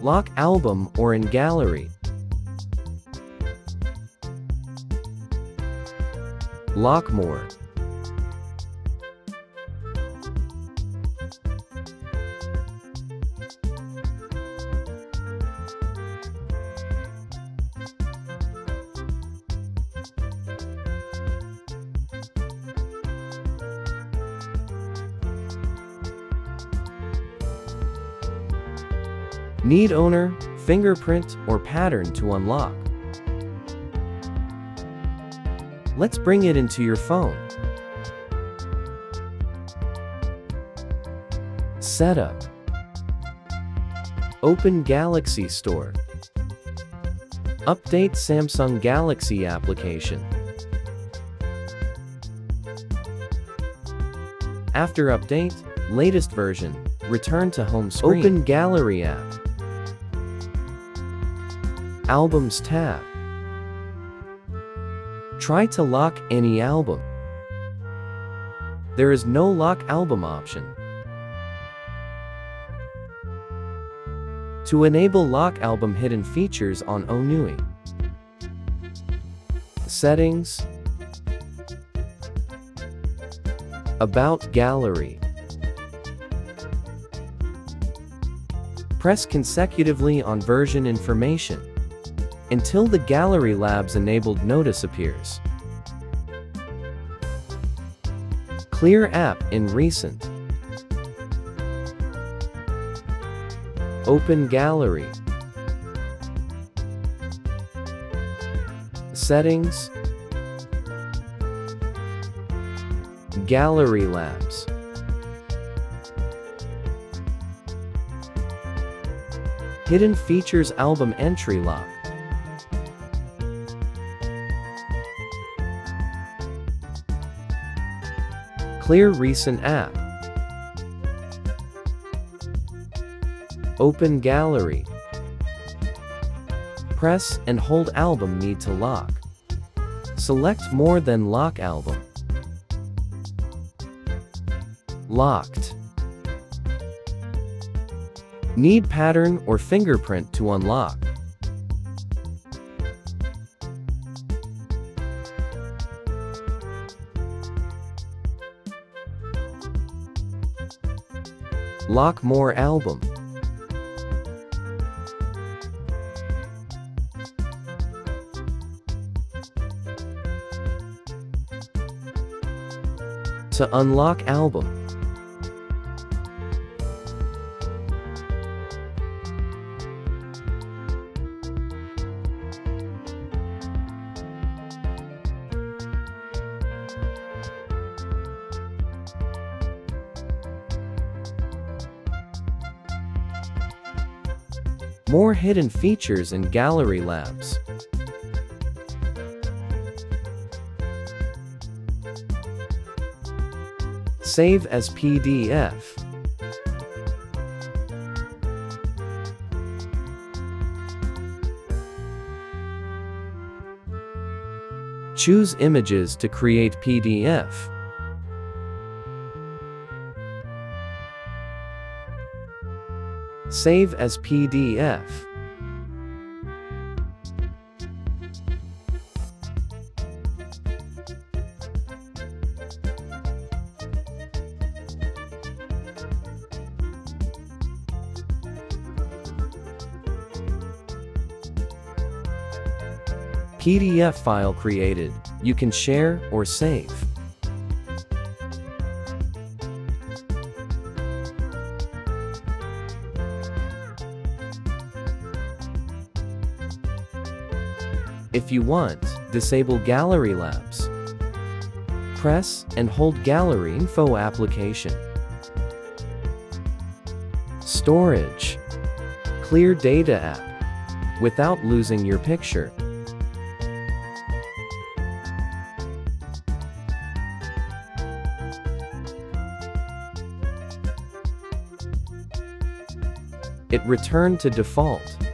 Lock album or in gallery. Lock more. Need owner, fingerprint, or pattern to unlock. Let's bring it into your phone. Setup. Open Galaxy Store. Update Samsung Galaxy application. After update, latest version, return to home screen. Open Gallery app. Albums tab. Try to lock any album. There is no lock album option. To enable lock album hidden features on OneUI. Settings. About Gallery. Press consecutively on version information until the Gallery Labs enabled notice appears. Clear app in recent. Open Gallery. Settings. Gallery Labs. Hidden features album entry lock. Clear recent app. Open Gallery. Press and hold album need to lock. Select more than lock album. Locked. Need pattern or fingerprint to unlock. Lock more album. To unlock album. More hidden features in Gallery Labs. Save as PDF. Choose images to create PDF. Save as PDF. PDF file created, you can share or save. If you want, disable Gallery Labs. Press and hold Gallery Info application. Storage. Clear Data app. Without losing your picture. It returned to default.